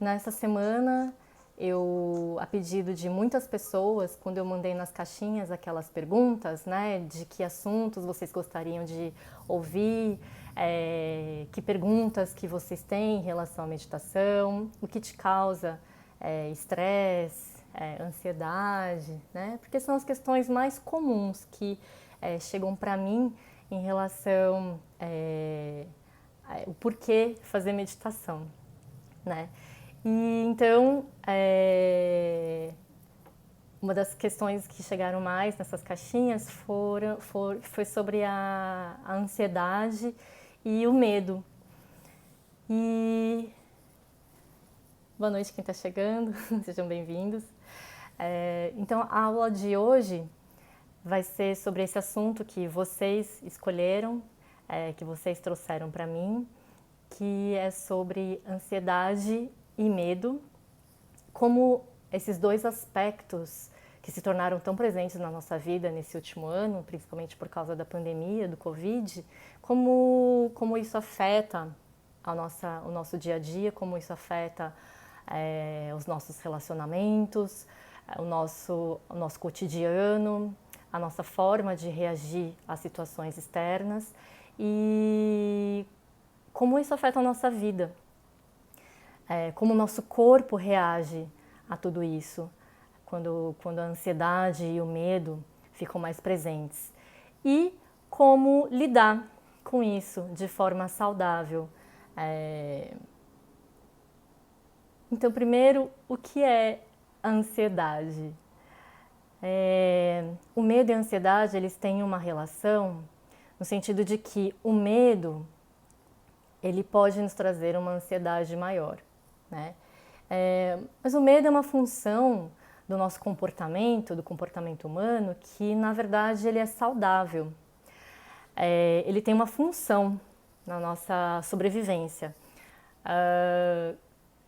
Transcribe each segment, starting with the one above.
nessa semana, a pedido de muitas pessoas, quando eu mandei nas caixinhas aquelas perguntas, né, de que assuntos vocês gostariam de ouvir, que perguntas que vocês têm em relação à meditação, o que te causa estresse, ansiedade, né, porque são as questões mais comuns que chegam para mim em relação o porquê fazer meditação, né? E então, uma das questões que chegaram mais nessas caixinhas foi sobre a ansiedade e o medo. E boa noite quem está chegando, sejam bem-vindos. Então, a aula de hoje vai ser sobre esse assunto que vocês escolheram, que vocês trouxeram para mim, que é sobre ansiedade e medo, como esses dois aspectos que se tornaram tão presentes na nossa vida nesse último ano, principalmente por causa da pandemia, do Covid, como isso afeta o nosso dia a dia, como isso afeta os nossos relacionamentos, o nosso cotidiano, a nossa forma de reagir às situações externas e como isso afeta a nossa vida, como o nosso corpo reage a tudo isso, quando a ansiedade e o medo ficam mais presentes. E como lidar com isso de forma saudável. Então, primeiro, o que é a ansiedade? O medo e a ansiedade, eles têm uma relação no sentido de que o medo ele pode nos trazer uma ansiedade maior, né? Mas o medo é uma função do nosso comportamento, do comportamento humano, que na verdade ele é saudável. Ele tem uma função na nossa sobrevivência.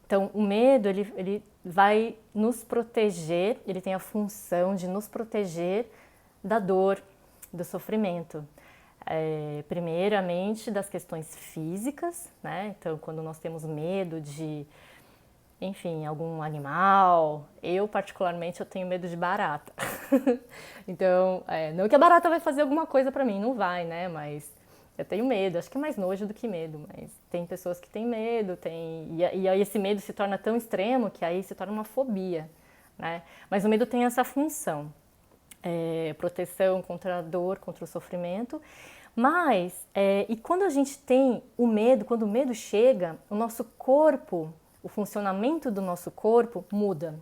Então, o medo ele vai nos proteger, ele tem a função de nos proteger da dor, do sofrimento. Primeiramente das questões físicas, né? Então, quando nós temos medo de, enfim, algum animal, eu particularmente eu tenho medo de barata. Então, não que a barata vai fazer alguma coisa pra mim, não vai, né? Mas eu tenho medo, acho que é mais nojo do que medo, mas tem pessoas que têm medo, e aí esse medo se torna tão extremo que aí se torna uma fobia, né? Mas o medo tem essa função. Proteção contra a dor, contra o sofrimento, mas e quando a gente tem o medo, quando o medo chega, o nosso corpo, o funcionamento do nosso corpo muda.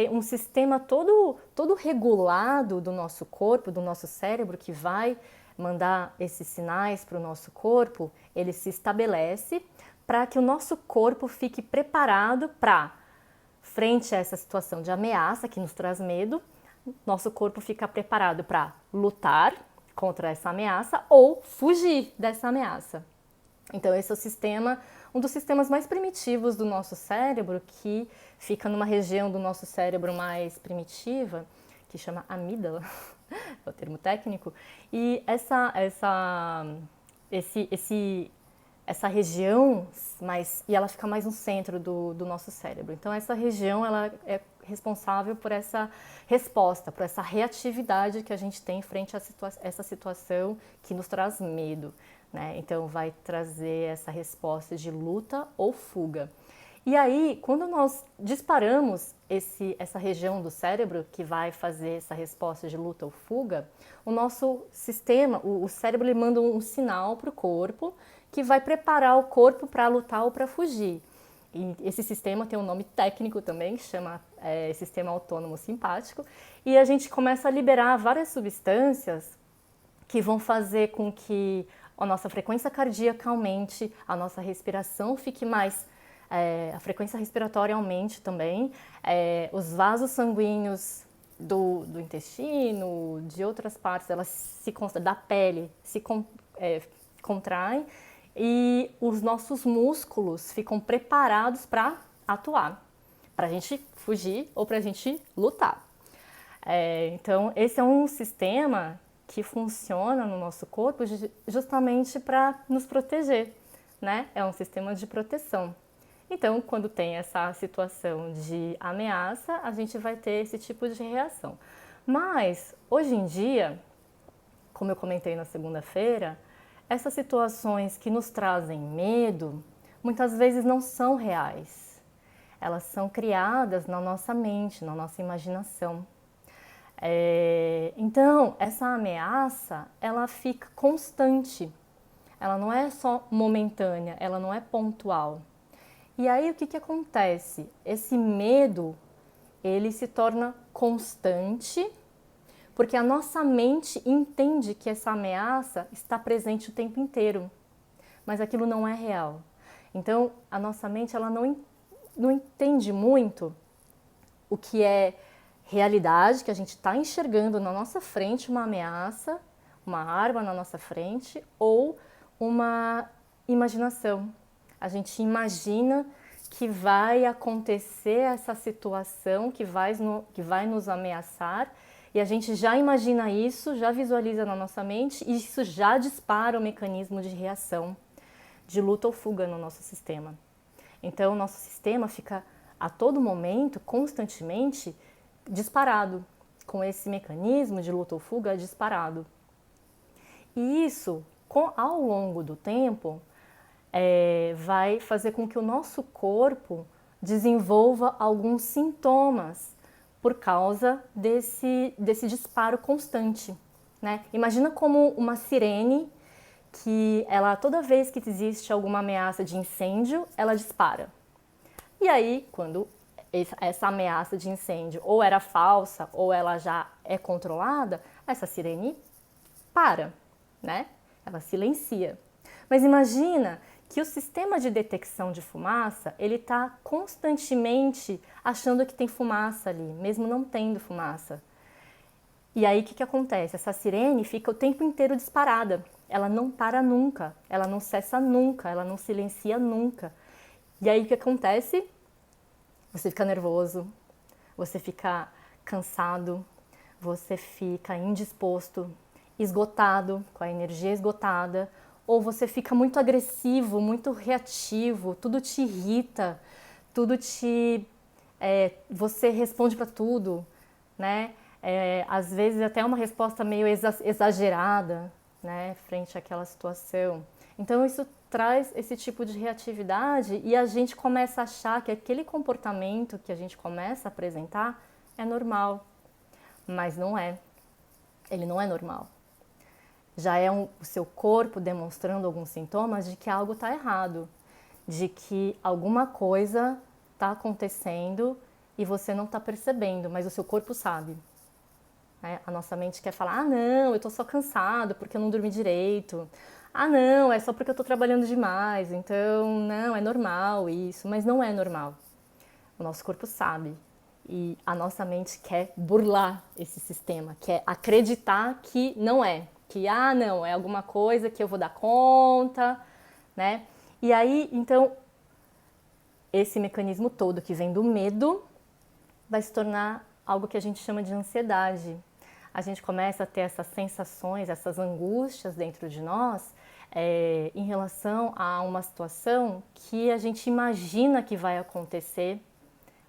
Um sistema todo regulado do nosso corpo, do nosso cérebro, que vai mandar esses sinais para o nosso corpo, ele se estabelece para que o nosso corpo fique preparado para, frente a essa situação de ameaça que nos traz medo, nosso corpo fica preparado para lutar contra essa ameaça ou fugir dessa ameaça. Então esse é o sistema, um dos sistemas mais primitivos do nosso cérebro, que fica numa região do nosso cérebro mais primitiva, que chama amígdala, é o termo técnico, e essa região, e ela fica mais no centro do nosso cérebro. Então essa região ela é responsável por essa resposta, por essa reatividade que a gente tem frente a essa situação que nos traz medo, né? Então vai trazer essa resposta de luta ou fuga. E aí, quando nós disparamos essa região do cérebro que vai fazer essa resposta de luta ou fuga, o nosso sistema, o cérebro, ele manda um sinal para o corpo que vai preparar o corpo para lutar ou para fugir. E esse sistema tem um nome técnico também, que chama sistema autônomo simpático, e a gente começa a liberar várias substâncias que vão fazer com que a nossa frequência cardíaca aumente, a nossa respiração fique mais, a frequência respiratória aumente também, os vasos sanguíneos do intestino, de outras partes, da pele, se contraem, e os nossos músculos ficam preparados para atuar, para a gente fugir ou para a gente lutar. Então, esse é um sistema que funciona no nosso corpo justamente para nos proteger, né? É um sistema de proteção. Então, quando tem essa situação de ameaça, a gente vai ter esse tipo de reação. Mas, hoje em dia, como eu comentei na segunda-feira, essas situações que nos trazem medo, muitas vezes não são reais. Elas são criadas na nossa mente, na nossa imaginação. Então, essa ameaça, ela fica constante. Ela não é só momentânea, ela não é pontual. E aí, o que acontece? Esse medo, ele se torna constante, porque a nossa mente entende que essa ameaça está presente o tempo inteiro, mas aquilo não é real. Então, a nossa mente, ela não entende muito o que é realidade, que a gente está enxergando na nossa frente uma ameaça, uma arma na nossa frente, ou uma imaginação. A gente imagina que vai acontecer essa situação que vai nos ameaçar, e a gente já imagina isso, já visualiza na nossa mente, e isso já dispara o mecanismo de reação, de luta ou fuga no nosso sistema. Então, o nosso sistema fica a todo momento, constantemente, disparado, com esse mecanismo de luta ou fuga disparado. E isso, ao longo do tempo, vai fazer com que o nosso corpo desenvolva alguns sintomas por causa desse disparo constante, né? Imagina como uma sirene que ela, toda vez que existe alguma ameaça de incêndio, ela dispara. E aí, quando essa ameaça de incêndio ou era falsa ou ela já é controlada, essa sirene para, né? Ela silencia. Mas imagina que o sistema de detecção de fumaça, ele está constantemente achando que tem fumaça ali, mesmo não tendo fumaça. E aí o que acontece? Essa sirene fica o tempo inteiro disparada. Ela não para nunca, ela não cessa nunca, ela não silencia nunca. E aí o que acontece? Você fica nervoso, você fica cansado, você fica indisposto, esgotado, com a energia esgotada, ou você fica muito agressivo, muito reativo, tudo te irrita, você responde para tudo, né? Às vezes até uma resposta meio exagerada, né, frente àquela situação. Então isso traz esse tipo de reatividade e a gente começa a achar que aquele comportamento que a gente começa a apresentar é normal, mas não é. Ele não é normal. Já é o seu corpo demonstrando alguns sintomas de que algo está errado, de que alguma coisa está acontecendo e você não está percebendo, mas o seu corpo sabe. A nossa mente quer falar, ah não, eu estou só cansado porque eu não dormi direito. Ah não, é só porque eu estou trabalhando demais, então não, é normal isso, mas não é normal. O nosso corpo sabe e a nossa mente quer burlar esse sistema, quer acreditar que não é, que ah não, é alguma coisa que eu vou dar conta, né? E aí, então, esse mecanismo todo que vem do medo vai se tornar algo que a gente chama de ansiedade. A gente começa a ter essas sensações, essas angústias dentro de nós em relação a uma situação que a gente imagina que vai acontecer,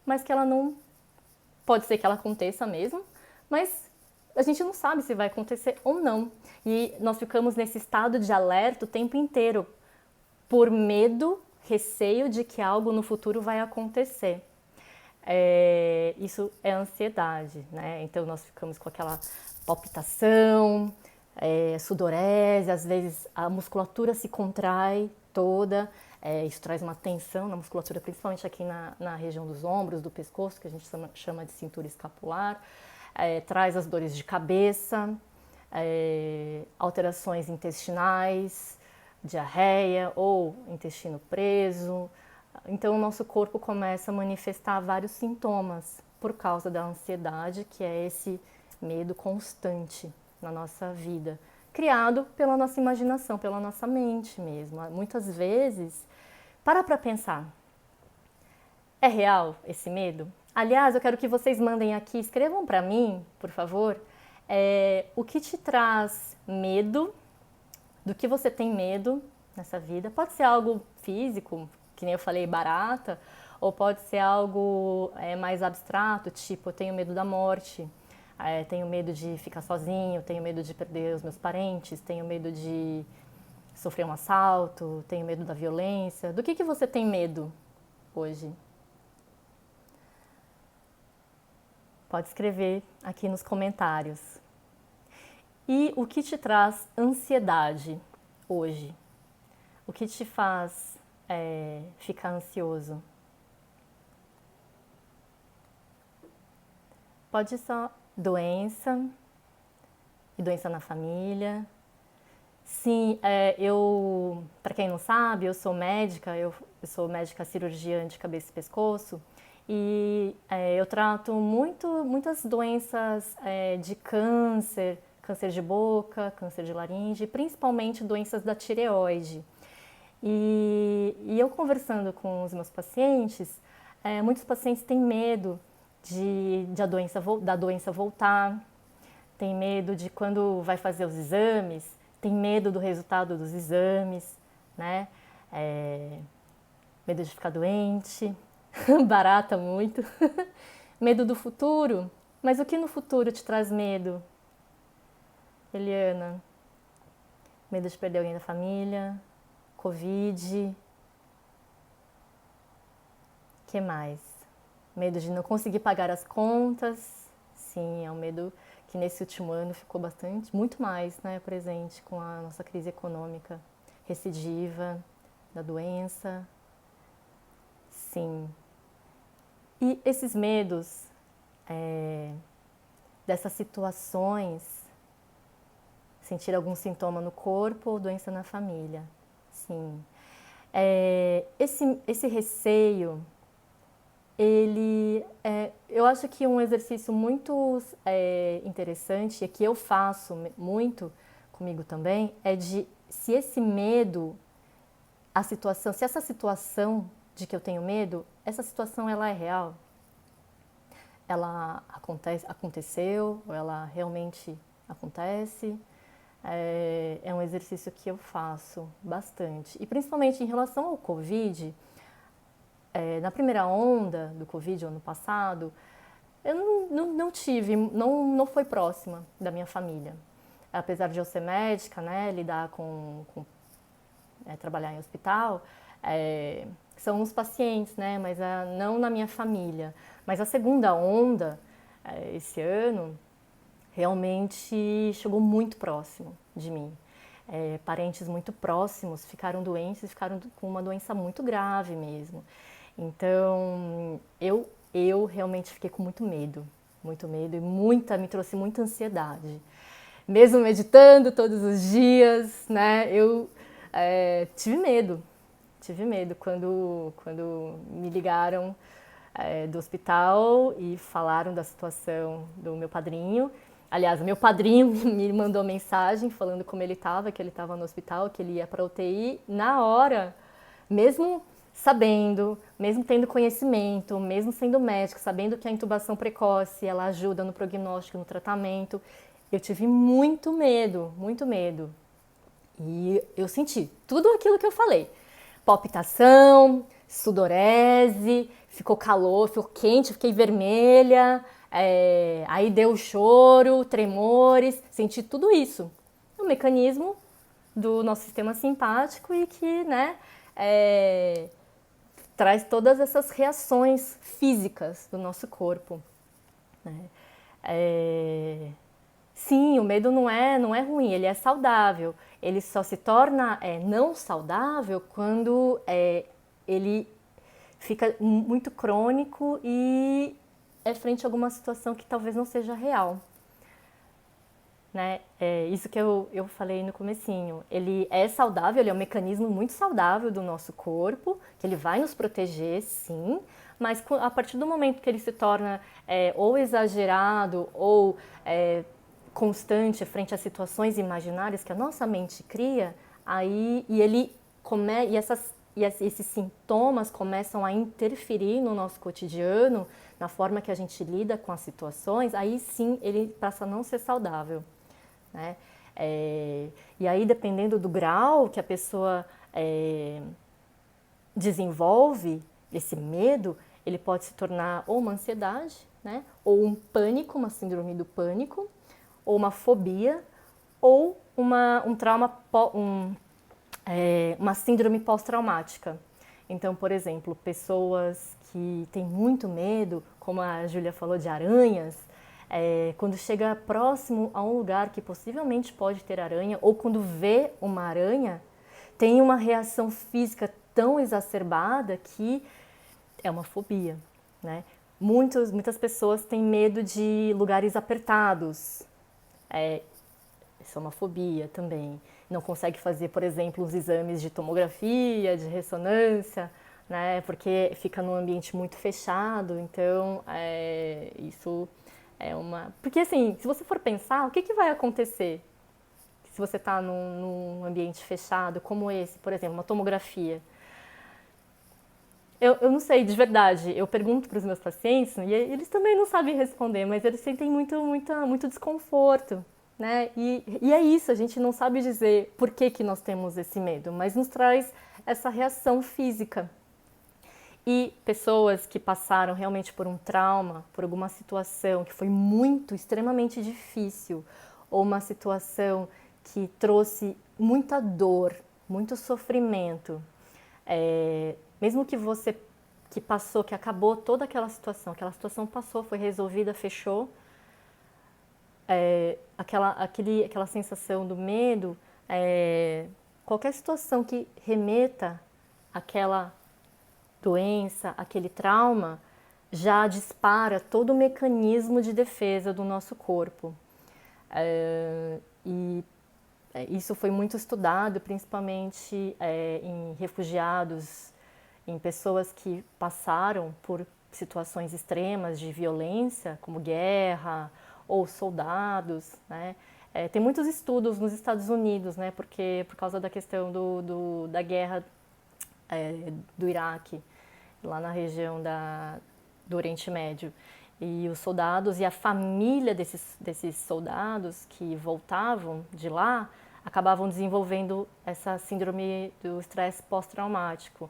mas que ela não... Pode ser que ela aconteça mesmo, mas a gente não sabe se vai acontecer ou não. E nós ficamos nesse estado de alerta o tempo inteiro, por medo, receio de que algo no futuro vai acontecer. Isso é ansiedade, né? Então nós ficamos com aquela palpitação, sudorese, às vezes a musculatura se contrai toda, isso traz uma tensão na musculatura, principalmente aqui na região dos ombros, do pescoço, que a gente chama de cintura escapular, traz as dores de cabeça, alterações intestinais, diarreia ou intestino preso. Então, o nosso corpo começa a manifestar vários sintomas por causa da ansiedade, que é esse medo constante na nossa vida, criado pela nossa imaginação, pela nossa mente mesmo. Muitas vezes, para pensar, é real esse medo? Aliás, eu quero que vocês mandem aqui, escrevam para mim, por favor, o que te traz medo, do que você tem medo, nessa vida. Pode ser algo físico, que nem eu falei, barata, ou pode ser algo mais abstrato, tipo, eu tenho medo da morte, tenho medo de ficar sozinho, tenho medo de perder os meus parentes, tenho medo de sofrer um assalto, tenho medo da violência. Do que você tem medo hoje? Pode escrever aqui nos comentários. E o que te traz ansiedade hoje? O que te faz ficar ansioso? Pode ser doença, e doença na família. Sim, para quem não sabe, eu sou médica, eu sou médica cirurgiã de cabeça e pescoço e eu trato muitas doenças de câncer, câncer de boca, câncer de laringe, principalmente doenças da tireoide. E eu conversando com os meus pacientes, muitos pacientes têm medo da doença voltar, tem medo de quando vai fazer os exames, tem medo do resultado dos exames, né? Medo de ficar doente, barata muito, medo do futuro. Mas o que no futuro te traz medo, Eliana? Medo de perder alguém da família, Covid, que mais? Medo de não conseguir pagar as contas, sim, é um medo que nesse último ano ficou muito mais, né, presente com a nossa crise econômica recidiva, da doença, sim. E esses medos dessas situações, sentir algum sintoma no corpo ou doença na família, sim. Esse receio, eu acho que um exercício muito interessante, e que eu faço muito comigo também, é de se esse medo, se essa situação de que eu tenho medo, essa situação ela é real, ela aconteceu, ou ela realmente acontece. É um exercício que eu faço bastante, e principalmente em relação ao Covid. Na primeira onda do Covid, ano passado, eu não foi próxima da minha família. Apesar de eu ser médica, né, lidar trabalhar em hospital, são os pacientes, né, mas não na minha família. Mas a segunda onda, esse ano, realmente chegou muito próximo de mim. Parentes muito próximos ficaram doentes, ficaram com uma doença muito grave mesmo. Então, eu realmente fiquei com muito medo e me trouxe muita ansiedade. Mesmo meditando todos os dias, né, eu tive medo quando me ligaram do hospital e falaram da situação do meu padrinho. Aliás, meu padrinho me mandou mensagem falando como ele estava, que ele estava no hospital, que ele ia para a UTI. Na hora, mesmo sabendo, mesmo tendo conhecimento, mesmo sendo médico, sabendo que a intubação precoce ela ajuda no prognóstico, no tratamento, eu tive muito medo, muito medo. E eu senti tudo aquilo que eu falei. Palpitação, sudorese, ficou calor, ficou quente, fiquei vermelha, aí deu choro, tremores, senti tudo isso. É um mecanismo do nosso sistema simpático e que, né, traz todas essas reações físicas do nosso corpo, né? Sim, o medo não é ruim, ele é saudável. Ele só se torna não saudável quando ele fica muito crônico e é frente a alguma situação que talvez não seja real. Né? Isso que eu falei no comecinho, ele é saudável, ele é um mecanismo muito saudável do nosso corpo, que ele vai nos proteger, sim, mas a partir do momento que ele se torna ou exagerado ou constante frente a situações imaginárias que a nossa mente cria, aí esses sintomas começam a interferir no nosso cotidiano, na forma que a gente lida com as situações, aí sim ele passa a não ser saudável. Né? E aí, dependendo do grau que a pessoa desenvolve, esse medo, ele pode se tornar ou uma ansiedade, né? Ou um pânico, uma síndrome do pânico, ou uma fobia, ou um trauma, uma síndrome pós-traumática. Então, por exemplo, pessoas que têm muito medo, como a Júlia falou de aranhas, quando chega próximo a um lugar que possivelmente pode ter aranha, ou quando vê uma aranha, tem uma reação física tão exacerbada que é uma fobia, né? Muitas pessoas têm medo de lugares apertados. Isso é uma fobia também. Não consegue fazer, por exemplo, os exames de tomografia, de ressonância, né? Porque fica num ambiente muito fechado. Então, isso é uma... Porque, assim, se você for pensar, o que vai acontecer se você está num ambiente fechado como esse, por exemplo, uma tomografia? Eu não sei, de verdade. Eu pergunto para os meus pacientes e eles também não sabem responder, mas eles sentem muito desconforto, né? E é isso, a gente não sabe dizer por que nós temos esse medo, mas nos traz essa reação física. E pessoas que passaram realmente por um trauma, por alguma situação que foi extremamente difícil, ou uma situação que trouxe muita dor, muito sofrimento, mesmo que você que passou, que acabou toda aquela situação passou, foi resolvida, fechou, aquela sensação do medo, qualquer situação que remeta àquela doença, aquele trauma, já dispara todo o mecanismo de defesa do nosso corpo. Isso foi muito estudado, principalmente em refugiados, em pessoas que passaram por situações extremas de violência, como guerra ou soldados, né? Tem muitos estudos nos Estados Unidos, né? Porque por causa da questão da guerra do Iraque, lá na região do Oriente Médio. E os soldados e a família desses soldados que voltavam de lá acabavam desenvolvendo essa síndrome do estresse pós-traumático.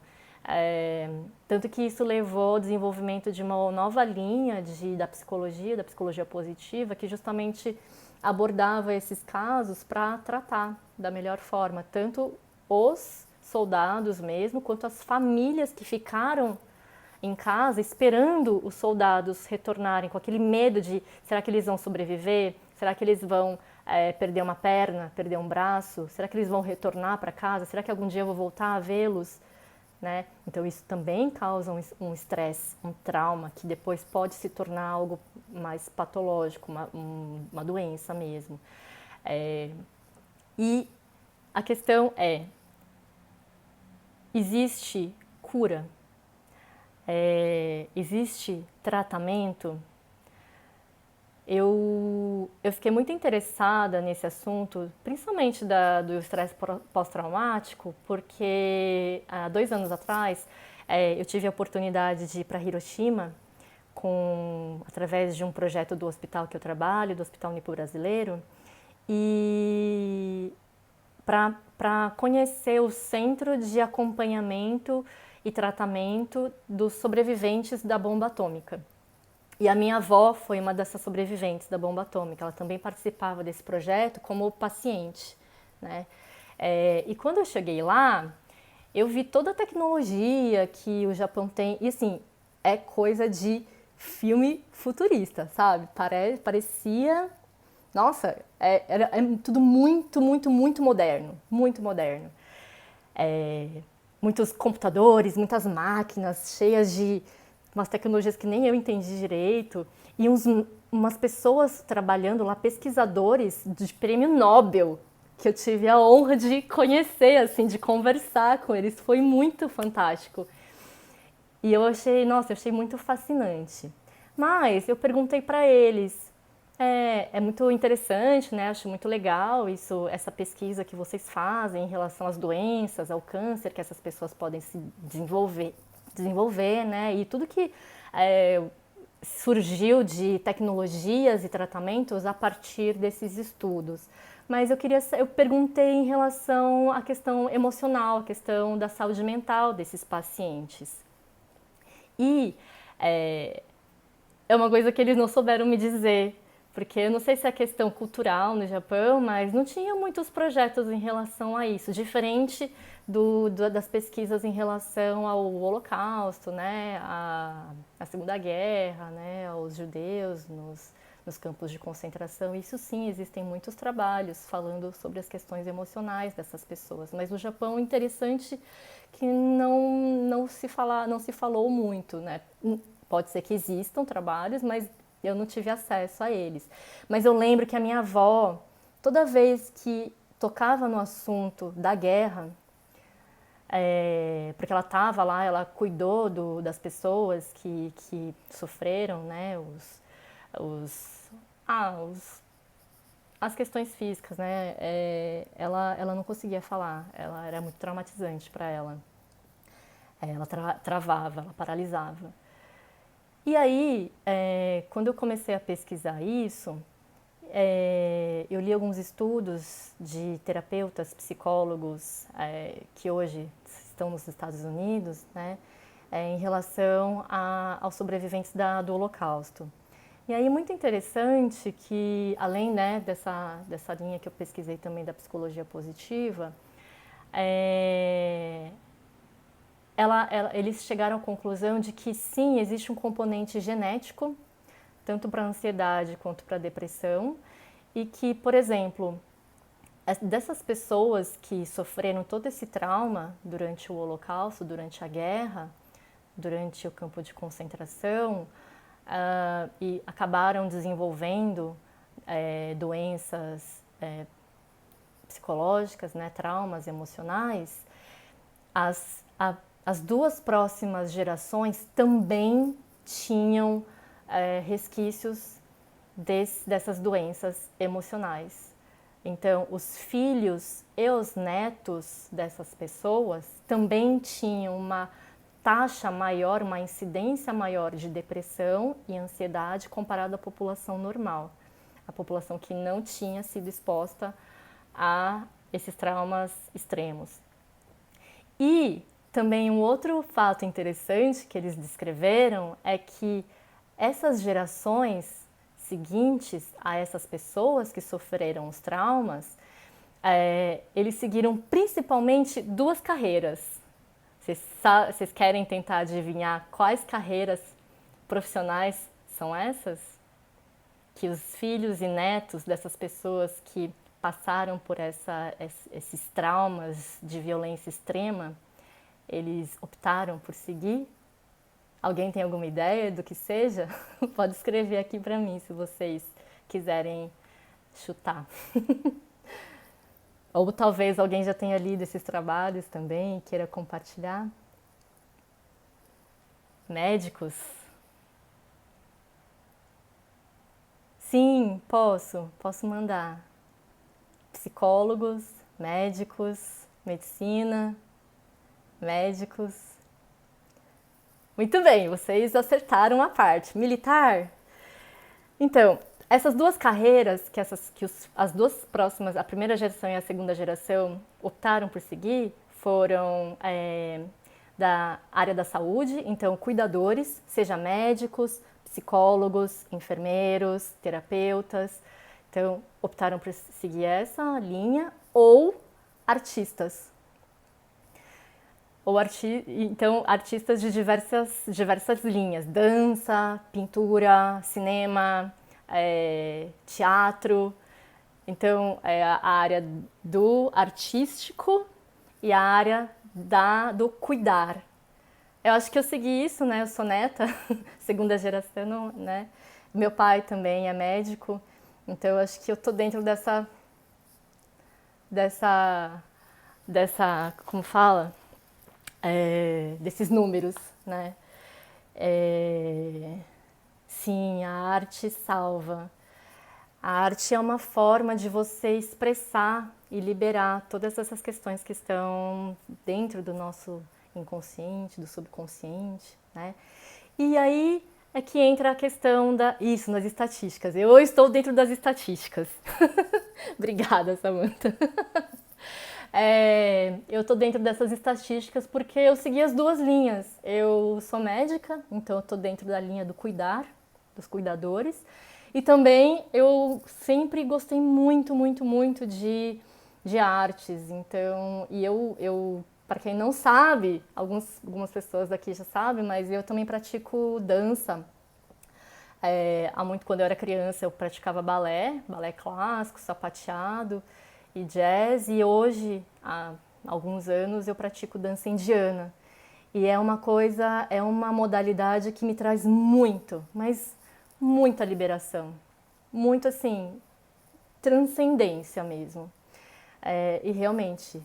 Tanto que isso levou ao desenvolvimento de uma nova linha da psicologia positiva, que justamente abordava esses casos para tratar da melhor forma, tanto os soldados mesmo, quanto as famílias que ficaram em casa esperando os soldados retornarem com aquele medo de será que eles vão sobreviver? Será que eles vão perder uma perna, perder um braço? Será que eles vão retornar para casa? Será que algum dia eu vou voltar a vê-los? Né? Então isso também causa um estresse, um trauma que depois pode se tornar algo mais patológico, uma doença mesmo. E a questão existe cura? Existe tratamento? Eu fiquei muito interessada nesse assunto, principalmente do estresse pós-traumático, porque há 2 anos atrás eu tive a oportunidade de ir para Hiroshima através de um projeto do hospital que eu trabalho, do Hospital Nipo Brasileiro, e para conhecer o centro de acompanhamento e tratamento dos sobreviventes da bomba atômica. E a minha avó foi uma dessas sobreviventes da bomba atômica, ela também participava desse projeto como paciente, né? E quando eu cheguei lá, eu vi toda a tecnologia que o Japão tem, e assim, é coisa de filme futurista, sabe? Parecia... Nossa, é tudo muito moderno, muito moderno. Muitos computadores, muitas máquinas cheias de umas tecnologias que nem eu entendi direito, e umas pessoas trabalhando lá, pesquisadores de prêmio Nobel, que eu tive a honra de conhecer, assim, de conversar com eles, foi muito fantástico. E eu achei muito fascinante. Mas eu perguntei para eles, é muito interessante, né? Acho muito legal essa pesquisa que vocês fazem em relação às doenças, ao câncer que essas pessoas podem se desenvolver, né? E tudo que surgiu de tecnologias e tratamentos a partir desses estudos. Mas eu perguntei em relação à questão emocional, a questão da saúde mental desses pacientes. E é uma coisa que eles não souberam me dizer, porque eu não sei se é questão cultural no Japão, mas não tinha muitos projetos em relação a isso, diferente das pesquisas em relação ao Holocausto, né, à Segunda Guerra, né, aos judeus nos campos de concentração. Isso sim, existem muitos trabalhos falando sobre as questões emocionais dessas pessoas, mas no Japão é interessante que não se falou muito, né? Pode ser que existam trabalhos, mas eu não tive acesso a eles. Mas eu lembro que a minha avó, toda vez que tocava no assunto da guerra, porque ela estava lá, ela cuidou das pessoas que sofreram, né, as questões físicas, né, ela não conseguia falar, ela era muito traumatizante para ela. Ela travava, ela paralisava. E aí, quando eu comecei a pesquisar isso, eu li alguns estudos de terapeutas, psicólogos que hoje estão nos Estados Unidos, né, em relação aos sobreviventes do Holocausto. E aí, muito interessante que, além, né, dessa linha que eu pesquisei também da psicologia positiva, eles chegaram à conclusão de que sim, existe um componente genético, tanto para a ansiedade quanto para a depressão, e que, por exemplo, dessas pessoas que sofreram todo esse trauma durante o Holocausto, durante a guerra, durante o campo de concentração, e acabaram desenvolvendo doenças psicológicas, né, traumas emocionais, as duas próximas gerações também tinham resquícios dessas doenças emocionais. Então, os filhos e os netos dessas pessoas também tinham uma taxa maior, uma incidência maior de depressão e ansiedade comparado à população normal, a população que não tinha sido exposta a esses traumas extremos. E também um outro fato interessante que eles descreveram é que essas gerações seguintes a essas pessoas que sofreram os traumas, eles seguiram principalmente duas carreiras. Vocês querem tentar adivinhar quais carreiras profissionais são essas? Que os filhos e netos dessas pessoas que passaram por esses traumas de violência extrema, eles optaram por seguir? Alguém tem alguma ideia do que seja? Pode escrever aqui para mim se vocês quiserem chutar. Ou talvez alguém já tenha lido esses trabalhos também e queira compartilhar. Médicos? Sim, posso mandar. Psicólogos, médicos, medicina, médicos. Muito bem, vocês acertaram a parte. Militar? Então, essas duas carreiras as duas próximas, a primeira geração e a segunda geração, optaram por seguir foram da área da saúde, então cuidadores, seja médicos, psicólogos, enfermeiros, terapeutas, então optaram por seguir essa linha, ou artistas. Então, artistas de diversas linhas, dança, pintura, cinema, teatro. Então, a área do artístico e a área do cuidar. Eu acho que eu segui isso, né? Eu sou neta, segunda geração, né? Meu pai também é médico, então eu acho que eu tô dentro como fala? Desses números, né? Sim, a arte salva. A arte é uma forma de você expressar e liberar todas essas questões que estão dentro do nosso inconsciente, do subconsciente, né? E aí, é que entra a questão isso, nas estatísticas. Eu estou dentro das estatísticas. Obrigada, Samantha. Eu estou dentro dessas estatísticas porque eu segui as duas linhas. Eu sou médica, então eu estou dentro da linha do cuidar, dos cuidadores. E também eu sempre gostei muito, muito, muito de artes. Então, para quem não sabe, algumas pessoas daqui já sabem, mas eu também pratico dança. Quando eu era criança eu praticava balé clássico, sapateado e jazz, e hoje, há alguns anos, eu pratico dança indiana. E é uma modalidade que me traz muito, mas muita liberação. Muito assim, transcendência mesmo. E realmente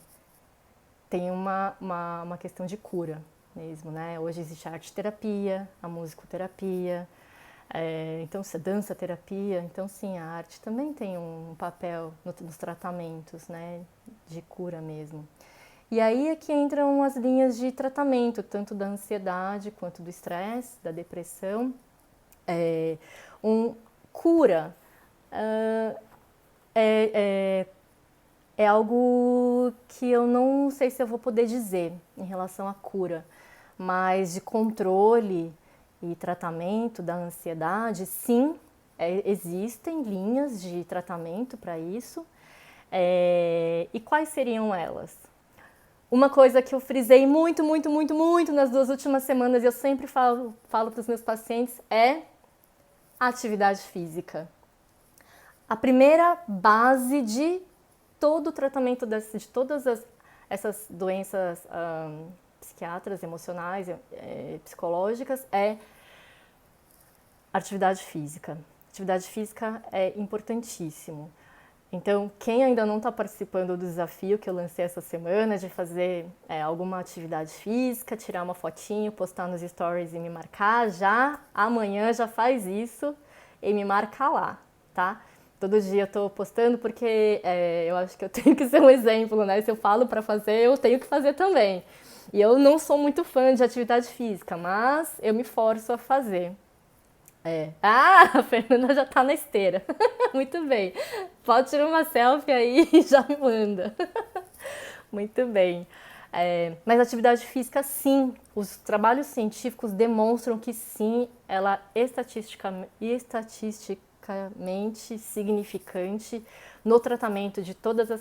tem uma questão de cura mesmo, né? Hoje existe a arte-terapia, a musicoterapia, então, dança-terapia, então sim, a arte também tem um papel nos tratamentos, né, de cura mesmo. E aí é que entram as linhas de tratamento, tanto da ansiedade quanto do estresse, da depressão. Cura é, é algo que eu não sei se eu vou poder dizer em relação à cura, mas de controle e tratamento da ansiedade, sim, existem linhas de tratamento para isso. E quais seriam elas? Uma coisa que eu frisei muito, muito, muito, muito nas 2 últimas semanas, e eu sempre falo para os meus pacientes, é a atividade física. A primeira base de todo o tratamento de todas essas doenças psiquiátricas, emocionais, psicológicas, é atividade física. Atividade física é importantíssimo. Então, quem ainda não está participando do desafio que eu lancei essa semana de fazer alguma atividade física, tirar uma fotinho, postar nos stories e me marcar, amanhã já faz isso e me marca lá, tá? Todo dia eu estou postando porque eu acho que eu tenho que ser um exemplo, né? Se eu falo para fazer, eu tenho que fazer também. E eu não sou muito fã de atividade física, mas eu me forço a fazer. A Fernanda já tá na esteira. Muito bem. Pode tirar uma selfie aí e já me manda. Muito bem. Mas atividade física, sim. Os trabalhos científicos demonstram que sim, ela é estatisticamente significante no tratamento de todas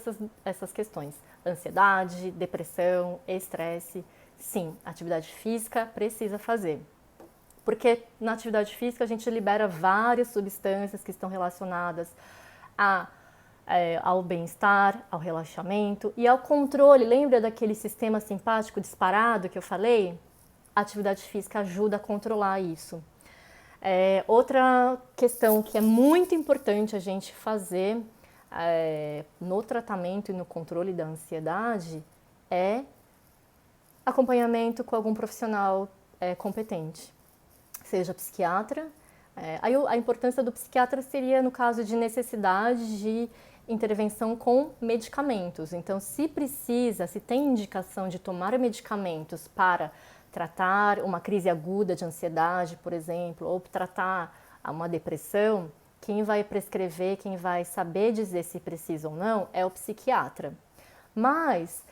essas questões. Ansiedade, depressão, estresse. Sim, atividade física precisa fazer. Porque na atividade física a gente libera várias substâncias que estão relacionadas ao bem-estar, ao relaxamento e ao controle. Lembra daquele sistema simpático disparado que eu falei? A atividade física ajuda a controlar isso. Outra questão que é muito importante a gente fazer no tratamento e no controle da ansiedade é acompanhamento com algum profissional competente. Seja psiquiatra. Aí a importância do psiquiatra seria no caso de necessidade de intervenção com medicamentos. Então, se tem indicação de tomar medicamentos para tratar uma crise aguda de ansiedade, por exemplo, ou tratar uma depressão, quem vai prescrever, quem vai saber dizer se precisa ou não é o psiquiatra. Mas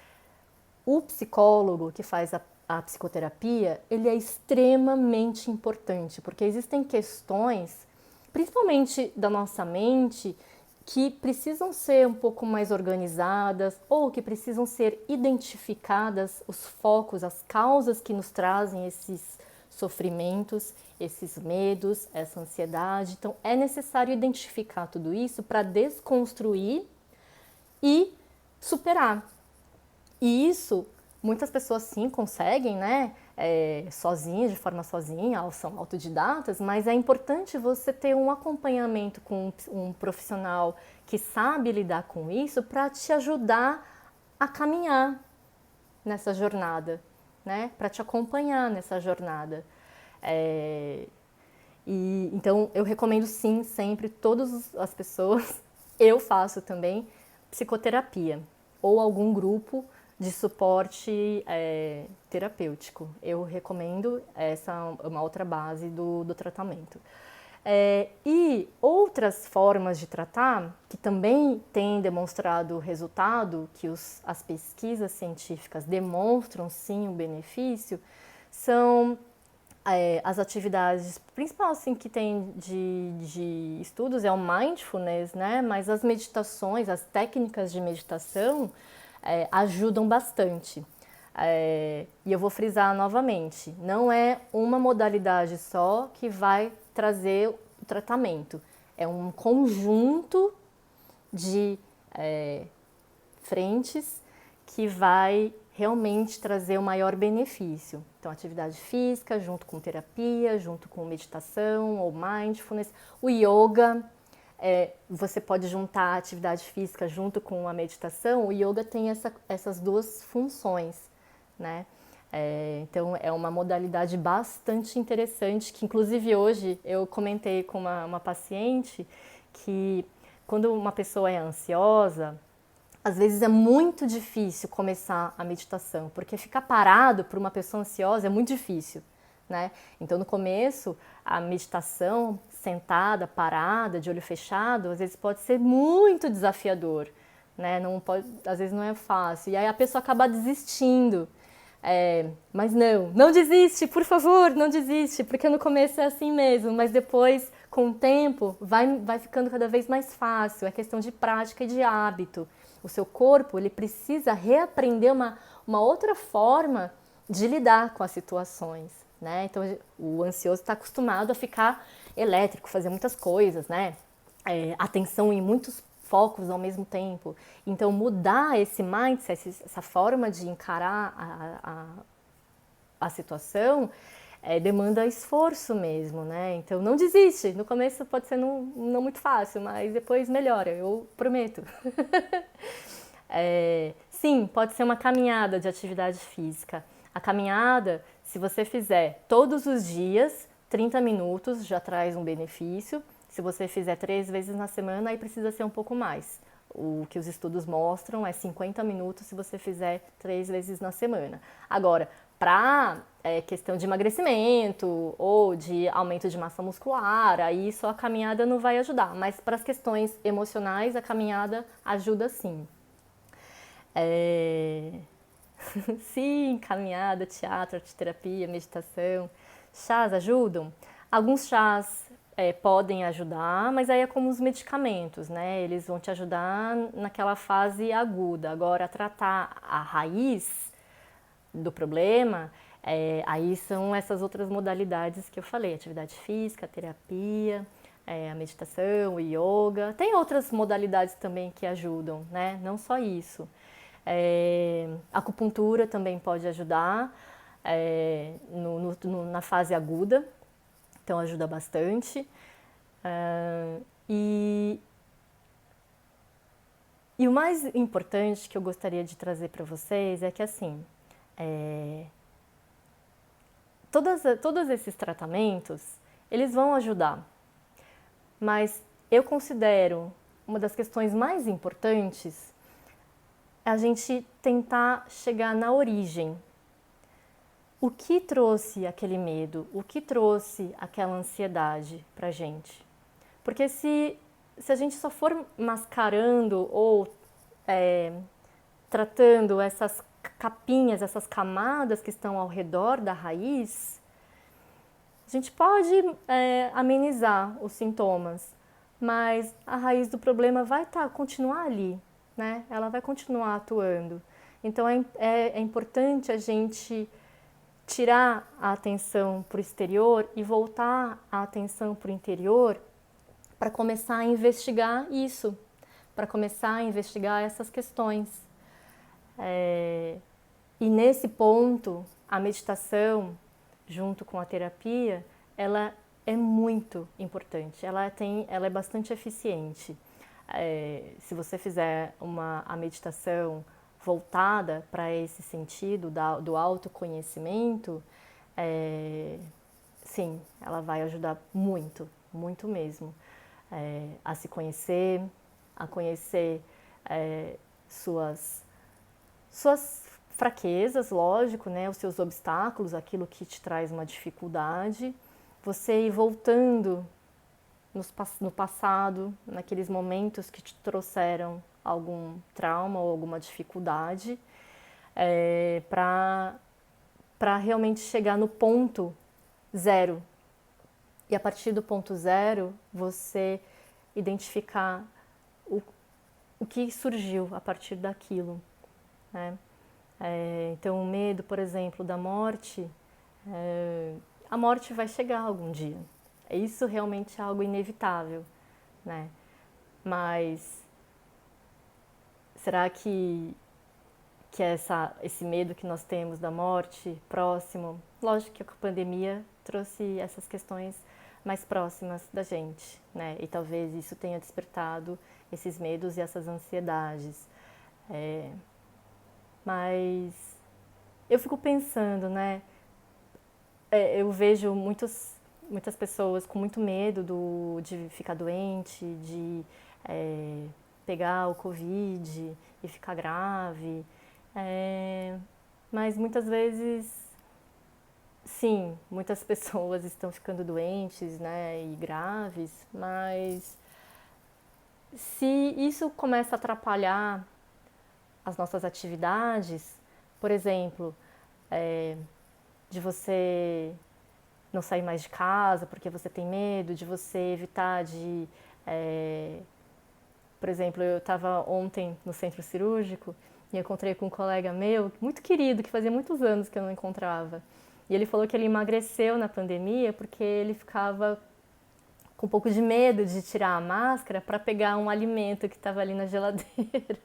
o psicólogo que faz a psicoterapia, ele é extremamente importante, porque existem questões, principalmente da nossa mente, que precisam ser um pouco mais organizadas ou que precisam ser identificadas, os focos, as causas que nos trazem esses sofrimentos, esses medos, essa ansiedade. Então, é necessário identificar tudo isso para desconstruir e superar. E isso muitas pessoas sim conseguem, né, sozinhas, de forma sozinha, são autodidatas, mas é importante você ter um acompanhamento com um profissional que sabe lidar com isso para te ajudar a caminhar nessa jornada, né, para te acompanhar nessa jornada. Então eu recomendo sim, sempre, todas as pessoas, eu faço também psicoterapia ou algum grupo de suporte terapêutico. Eu recomendo essa uma outra base do tratamento. E outras formas de tratar, que também têm demonstrado resultado, que as pesquisas científicas demonstram sim o benefício, são as atividades, principal assim, que tem de estudos é o mindfulness, né? Mas as meditações, as técnicas de meditação ajudam bastante. E eu vou frisar novamente, não é uma modalidade só que vai trazer o tratamento. É um conjunto de frentes que vai realmente trazer o maior benefício. Então, atividade física, junto com terapia, junto com meditação ou mindfulness. O yoga, você pode juntar a atividade física junto com a meditação. O yoga tem essas duas funções, né? Então, é uma modalidade bastante interessante, que inclusive hoje eu comentei com uma paciente que quando uma pessoa é ansiosa, às vezes é muito difícil começar a meditação, porque ficar parado por uma pessoa ansiosa é muito difícil, né? Então, no começo, a meditação sentada, parada, de olho fechado, às vezes pode ser muito desafiador, né? Não pode, às vezes não é fácil. E aí a pessoa acaba desistindo. Mas não desiste, por favor, não desiste, porque no começo é assim mesmo, mas depois, com o tempo, vai ficando cada vez mais fácil, é questão de prática e de hábito. O seu corpo, ele precisa reaprender uma outra forma de lidar com as situações, né? Então, o ansioso está acostumado a ficar elétrico, fazer muitas coisas, né? Atenção em muitos focos ao mesmo tempo. Então, mudar esse mindset, essa forma de encarar a situação, demanda esforço mesmo, né? Então, não desiste. No começo pode ser não muito fácil, mas depois melhora, eu prometo. Sim, pode ser uma caminhada de atividade física. A caminhada, se você fizer todos os dias, 30 minutos já traz um benefício. Se você fizer 3 vezes na semana, aí precisa ser um pouco mais. O que os estudos mostram é 50 minutos se você fizer 3 vezes na semana. Agora, para questão de emagrecimento ou de aumento de massa muscular, aí só a caminhada não vai ajudar. Mas para as questões emocionais, a caminhada ajuda sim. Sim, caminhada, teatro, arteterapia, meditação. Chás ajudam? Alguns chás podem ajudar, mas aí é como os medicamentos, né? Eles vão te ajudar naquela fase aguda. Agora, tratar a raiz do problema, aí são essas outras modalidades que eu falei, atividade física, terapia, a meditação, o yoga. Tem outras modalidades também que ajudam, né? Não só isso. Acupuntura também pode ajudar na fase aguda, então ajuda bastante. E o mais importante que eu gostaria de trazer para vocês é que assim, todos esses tratamentos, eles vão ajudar, mas eu considero uma das questões mais importantes a gente tentar chegar na origem. O que trouxe aquele medo? O que trouxe aquela ansiedade pra gente? Porque se a gente só for mascarando ou tratando essas capinhas, essas camadas que estão ao redor da raiz, a gente pode amenizar os sintomas, mas a raiz do problema vai continuar ali, né? Ela vai continuar atuando. Então é importante a gente tirar a atenção para o exterior e voltar a atenção para o interior para começar a investigar isso, para começar a investigar essas questões. E nesse ponto, a meditação, junto com a terapia, ela é muito importante, ela é bastante eficiente. Se você fizer a meditação voltada para esse sentido do autoconhecimento, sim, ela vai ajudar muito, muito mesmo, a se conhecer, a conhecer suas fraquezas, lógico, né? Os seus obstáculos, aquilo que te traz uma dificuldade, você ir voltando no passado, naqueles momentos que te trouxeram algum trauma ou alguma dificuldade, para realmente chegar no ponto zero. E a partir do ponto zero, você identificar o que surgiu a partir daquilo, né? Então, o medo, por exemplo, da morte, a morte vai chegar algum dia. Isso realmente é algo inevitável, né? Mas será que esse medo que nós temos da morte próximo, lógico que a pandemia trouxe essas questões mais próximas da gente, né? E talvez isso tenha despertado esses medos e essas ansiedades. Mas eu fico pensando, né? Eu vejo muitas pessoas com muito medo de ficar doente, de pegar o Covid e ficar grave. Mas muitas vezes, sim, muitas pessoas estão ficando doentes, né, e graves, mas se isso começa a atrapalhar as nossas atividades, por exemplo, de você não sair mais de casa porque você tem medo, de você evitar de... por exemplo, eu estava ontem no centro cirúrgico e encontrei com um colega meu, muito querido, que fazia muitos anos que eu não encontrava. E ele falou que ele emagreceu na pandemia porque ele ficava com um pouco de medo de tirar a máscara para pegar um alimento que estava ali na geladeira,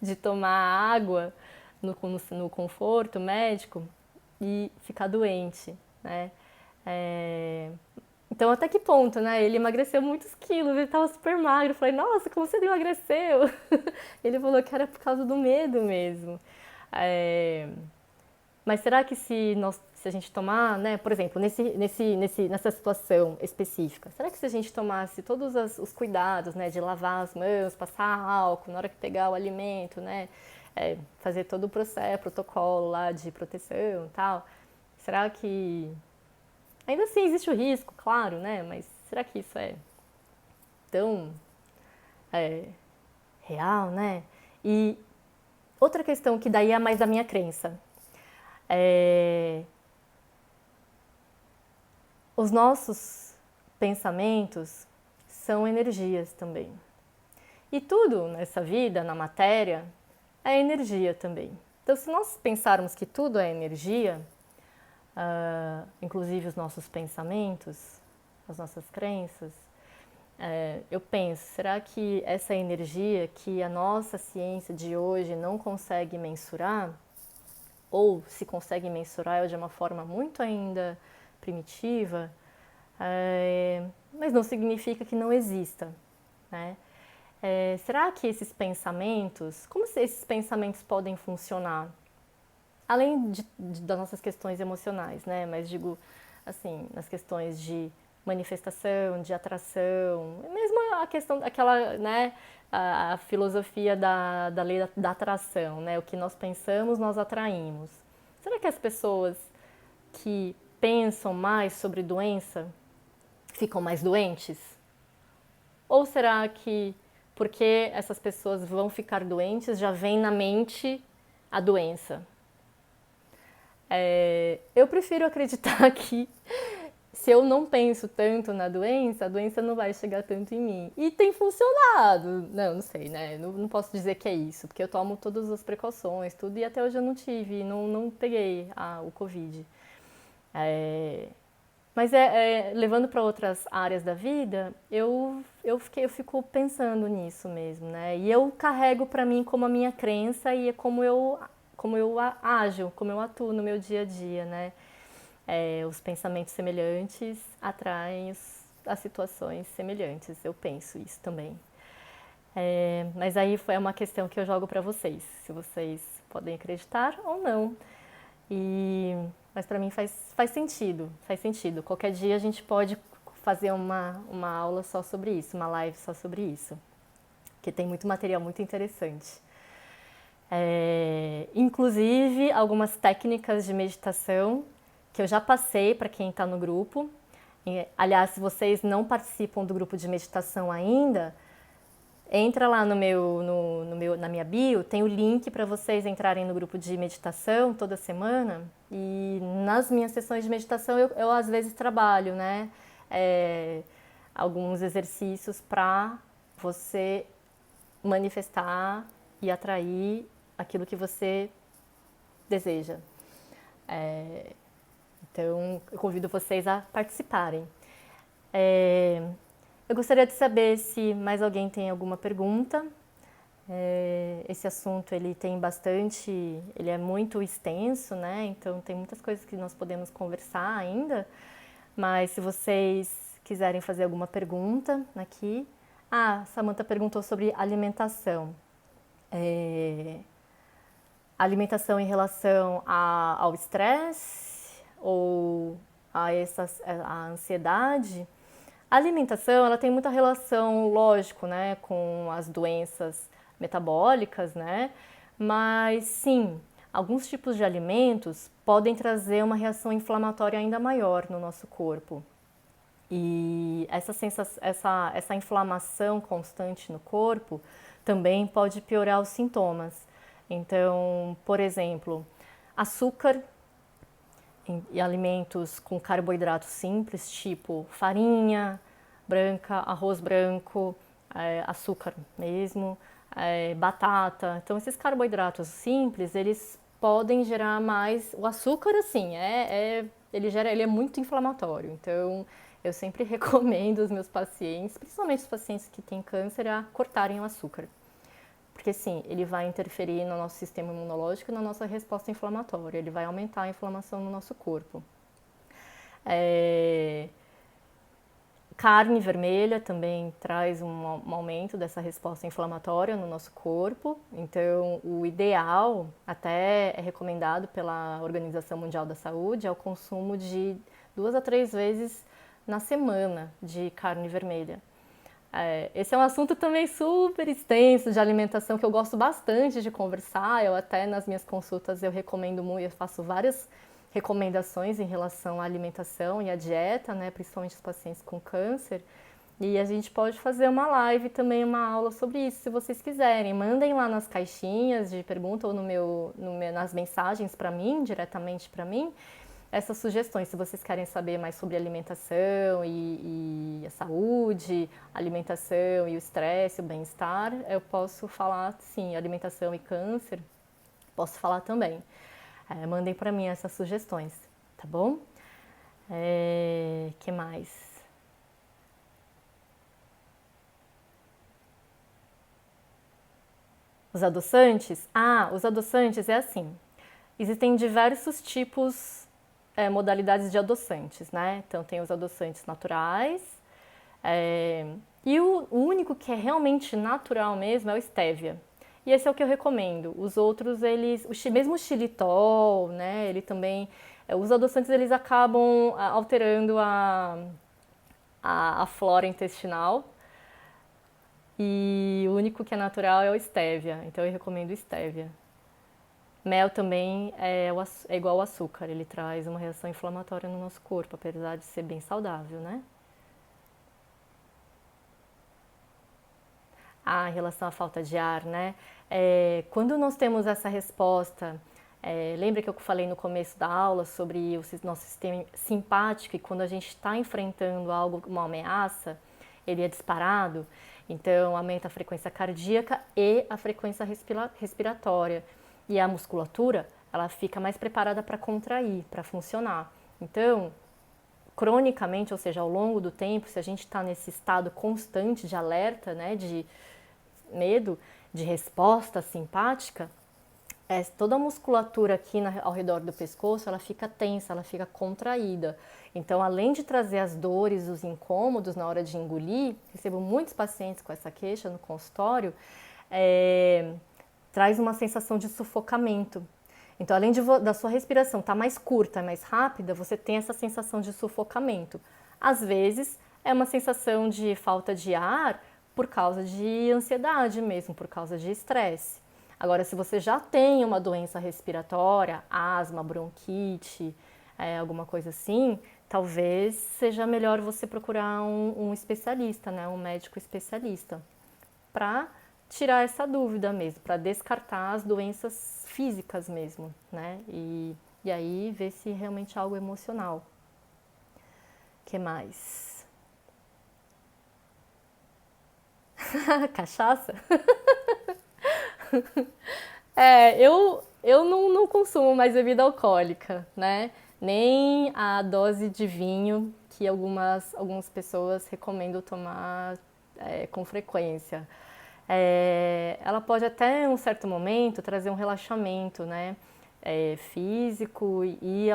de tomar água no conforto médico e ficar doente, né? Então, até que ponto, né? Ele emagreceu muitos quilos, ele estava super magro. Eu falei, nossa, como você emagreceu? Ele falou que era por causa do medo mesmo. Mas será que se a gente tomar, né, por exemplo, nessa situação específica, será que se a gente tomasse todos os cuidados, né, de lavar as mãos, passar álcool na hora que pegar o alimento, né, fazer todo o processo, protocolo lá de proteção e tal, será que... Ainda assim existe o risco, claro, né, mas será que isso é tão real, né? E outra questão que daí é mais da minha crença. Os nossos pensamentos são energias também. E tudo nessa vida, na matéria, é energia também. Então, se nós pensarmos que tudo é energia, inclusive os nossos pensamentos, as nossas crenças, eu penso, será que essa energia que a nossa ciência de hoje não consegue mensurar, ou se consegue mensurar é de uma forma muito ainda primitiva, mas não significa que não exista, né? Será que esses pensamentos, como esses pensamentos podem funcionar? Além das nossas questões emocionais, né? Mas digo, assim, nas questões de manifestação, de atração, mesmo a questão, aquela, né? A filosofia da lei da atração, né? O que nós pensamos, nós atraímos. Será que as pessoas que pensam mais sobre doença ficam mais doentes? Ou será que porque essas pessoas vão ficar doentes, já vem na mente a doença? Eu prefiro acreditar que se eu não penso tanto na doença, a doença não vai chegar tanto em mim. E tem funcionado. Não sei, né? Não posso dizer que é isso, porque eu tomo todas as precauções, tudo, e até hoje eu não tive, não peguei o Covid. Mas levando para outras áreas da vida, eu fico pensando nisso mesmo, né? E eu carrego para mim como a minha crença e é como eu ajo, como eu atuo no meu dia a dia, né? Os pensamentos semelhantes atraem as situações semelhantes, eu penso isso também. Mas aí é uma questão que eu jogo para vocês, se vocês podem acreditar ou não. Mas para mim faz sentido, faz sentido. Qualquer dia a gente pode fazer uma aula só sobre isso, uma live só sobre isso, que tem muito material muito interessante. Inclusive algumas técnicas de meditação que eu já passei para quem está no grupo. Aliás, se vocês não participam do grupo de meditação ainda, entra lá na minha bio, tem o link para vocês entrarem no grupo de meditação toda semana. E nas minhas sessões de meditação eu às vezes trabalho, né? Alguns exercícios para você manifestar e atrair aquilo que você deseja. Então, eu convido vocês a participarem. Eu gostaria de saber se mais alguém tem alguma pergunta. Esse assunto ele é muito extenso, né? Então tem muitas coisas que nós podemos conversar ainda. Mas se vocês quiserem fazer alguma pergunta aqui. A Samantha perguntou sobre alimentação. Alimentação em relação ao estresse ou a ansiedade. A alimentação, ela tem muita relação, lógico, né, com as doenças metabólicas, né? Mas sim, alguns tipos de alimentos podem trazer uma reação inflamatória ainda maior no nosso corpo. E essa inflamação constante no corpo também pode piorar os sintomas. Então, por exemplo, açúcar e alimentos com carboidratos simples, tipo farinha branca, arroz branco, açúcar mesmo, batata. Então, esses carboidratos simples, eles podem gerar mais... O açúcar, assim, ele é muito inflamatório. Então, eu sempre recomendo aos meus pacientes, principalmente os pacientes que têm câncer, a cortarem o açúcar. Porque sim, ele vai interferir no nosso sistema imunológico e na nossa resposta inflamatória. Ele vai aumentar a inflamação no nosso corpo. Carne vermelha também traz um aumento dessa resposta inflamatória no nosso corpo. Então, o ideal, até é recomendado pela Organização Mundial da Saúde, é o consumo de 2 a 3 vezes na semana de carne vermelha. Esse é um assunto também super extenso de alimentação que eu gosto bastante de conversar. Eu até nas minhas consultas eu recomendo muito, eu faço várias recomendações em relação à alimentação e à dieta, né, principalmente os pacientes com câncer. E a gente pode fazer uma live também, uma aula sobre isso, se vocês quiserem. Mandem lá nas caixinhas de pergunta ou nas mensagens para mim, diretamente para mim, essas sugestões, se vocês querem saber mais sobre alimentação e a saúde, alimentação e o estresse, o bem-estar, eu posso falar, sim, alimentação e câncer, posso falar também. Mandem para mim essas sugestões, tá bom? Que mais? Os adoçantes? Os adoçantes é assim, existem diversos tipos modalidades de adoçantes, né? Então tem os adoçantes naturais e o único que é realmente natural mesmo é o stevia. E esse é o que eu recomendo. Os outros, mesmo o xilitol, né? Ele também, os adoçantes eles acabam alterando a flora intestinal. E o único que é natural é o stevia. Então eu recomendo o stevia. Mel também é igual ao açúcar, ele traz uma reação inflamatória no nosso corpo, apesar de ser bem saudável, né? Em relação à falta de ar, né? Quando nós temos essa resposta, lembra que eu falei no começo da aula sobre o nosso sistema simpático e quando a gente está enfrentando algo, uma ameaça, ele é disparado, então aumenta a frequência cardíaca e a frequência respiratória. E a musculatura, ela fica mais preparada para contrair, para funcionar. Então, cronicamente, ou seja, ao longo do tempo, se a gente está nesse estado constante de alerta, né, de medo, de resposta simpática, toda a musculatura aqui ao redor do pescoço, ela fica tensa, ela fica contraída. Então, além de trazer as dores, os incômodos na hora de engolir, recebo muitos pacientes com essa queixa no consultório, traz uma sensação de sufocamento. Então, além da sua respiração estar mais curta, mais rápida, você tem essa sensação de sufocamento. Às vezes, é uma sensação de falta de ar por causa de ansiedade mesmo, por causa de estresse. Agora, se você já tem uma doença respiratória, asma, bronquite, alguma coisa assim, talvez seja melhor você procurar um especialista, né, um médico especialista, para tirar essa dúvida mesmo, para descartar as doenças físicas mesmo, né? E aí ver se realmente é algo emocional. Que mais? Cachaça? Eu não consumo mais bebida alcoólica, né? Nem a dose de vinho que algumas pessoas recomendam tomar com frequência. Ela pode até em um certo momento trazer um relaxamento, né? Físico e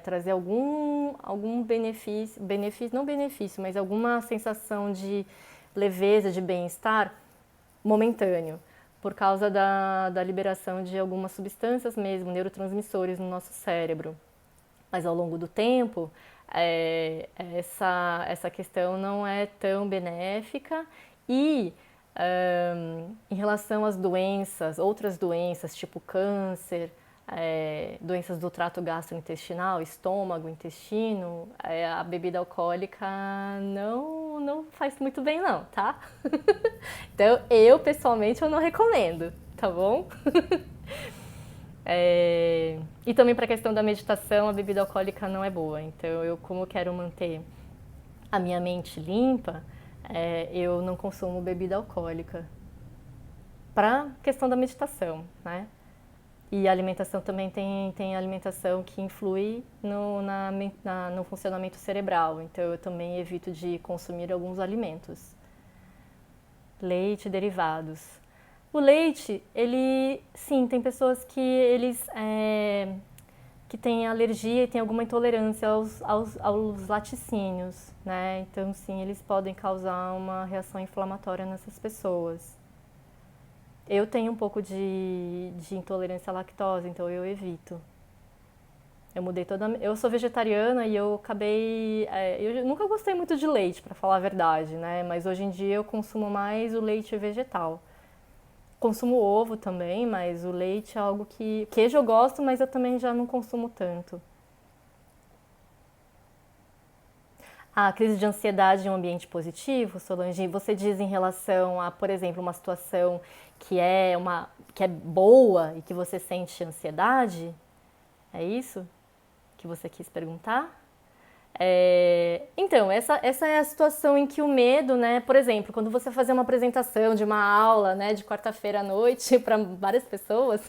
trazer algum não benefício, mas alguma sensação de leveza, de bem-estar momentâneo, por causa da liberação de algumas substâncias mesmo, neurotransmissores no nosso cérebro. Mas ao longo do tempo, essa questão não é tão benéfica e em relação às doenças, outras doenças tipo câncer, doenças do trato gastrointestinal, estômago, intestino, a bebida alcoólica não faz muito bem não, tá? Então eu pessoalmente eu não recomendo, tá bom? E também para a questão da meditação, a bebida alcoólica não é boa. Então eu, como quero manter a minha mente limpa, eu não consumo bebida alcoólica. Para questão da meditação, né? E a alimentação também tem alimentação que influi no funcionamento cerebral. Então eu também evito de consumir alguns alimentos. Leite e derivados. O leite, sim, tem pessoas que têm alergia e têm alguma intolerância aos laticínios, né? Então, sim, eles podem causar uma reação inflamatória nessas pessoas. Eu tenho um pouco de intolerância à lactose, então eu evito. Eu sou vegetariana e eu acabei. Eu nunca gostei muito de leite, para falar a verdade, né? Mas hoje em dia eu consumo mais o leite vegetal. Consumo ovo também, mas o leite é algo que. Queijo eu gosto, mas eu também já não consumo tanto. A crise de ansiedade em um ambiente positivo, Solange, você diz em relação a, por exemplo, uma situação que é boa e que você sente ansiedade? É isso que você quis perguntar? Então, essa é a situação em que o medo, né? Por exemplo, quando você fazer uma apresentação de uma aula, né, de quarta-feira à noite para várias pessoas,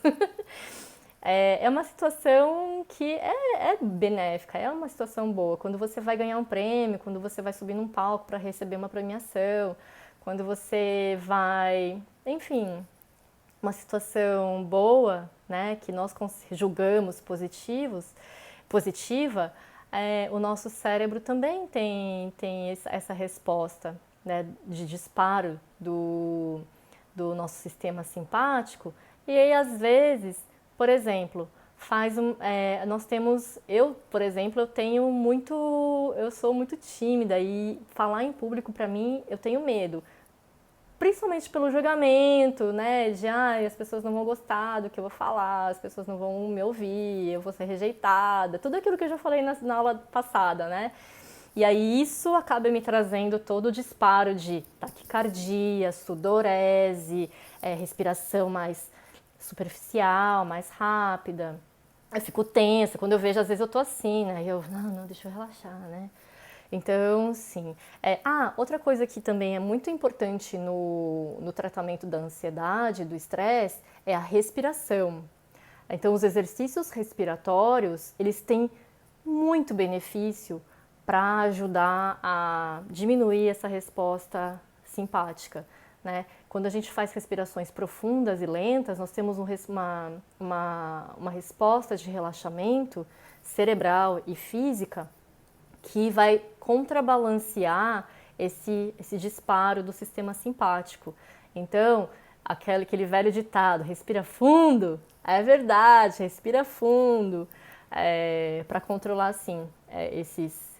é uma situação que é benéfica, é uma situação boa. Quando você vai ganhar um prêmio, quando você vai subir num palco para receber uma premiação, quando você vai, enfim, uma situação boa, né, que nós julgamos positiva, o nosso cérebro também tem essa resposta, né, de disparo do nosso sistema simpático. E aí, às vezes, por exemplo, por exemplo, eu sou muito tímida e falar em público para mim eu tenho medo. Principalmente pelo julgamento, né? As pessoas não vão gostar do que eu vou falar, as pessoas não vão me ouvir, eu vou ser rejeitada, tudo aquilo que eu já falei na aula passada, né? E aí isso acaba me trazendo todo o disparo de taquicardia, sudorese, respiração mais superficial, mais rápida. Eu fico tensa, quando eu vejo, às vezes eu tô assim, né? Não, deixa eu relaxar, né? Então, sim. Outra coisa que também é muito importante no tratamento da ansiedade, do estresse, é a respiração. Então, os exercícios respiratórios, eles têm muito benefício para ajudar a diminuir essa resposta simpática, né? Quando a gente faz respirações profundas e lentas, nós temos uma resposta de relaxamento cerebral e física que vai contrabalancear esse disparo do sistema simpático. Então, aquele velho ditado, respira fundo, é verdade, respira fundo, para controlar assim esses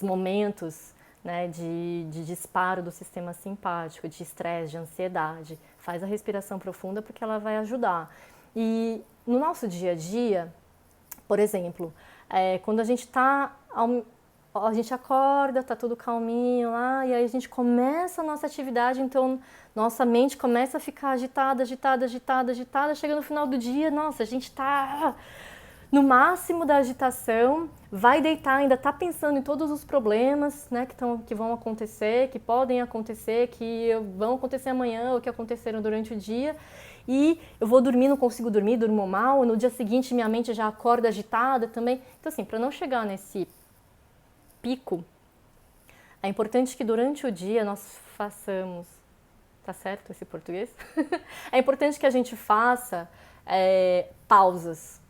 momentos, né, de disparo do sistema simpático, de estresse, de ansiedade. Faz a respiração profunda porque ela vai ajudar. E no nosso dia a dia, por exemplo, quando a gente a gente acorda, tá tudo calminho lá, e aí a gente começa a nossa atividade, então nossa mente começa a ficar agitada, agitada, agitada, agitada, chega no final do dia, nossa, a gente tá no máximo da agitação, vai deitar, ainda tá pensando em todos os problemas, né, que vão acontecer, que podem acontecer, que vão acontecer amanhã ou que aconteceram durante o dia, e eu vou dormir, não consigo dormir, durmo mal, no dia seguinte minha mente já acorda agitada também. Então assim, para não chegar nesse pico, é importante que durante o dia nós façamos, tá certo esse português? É importante que a gente faça pausas,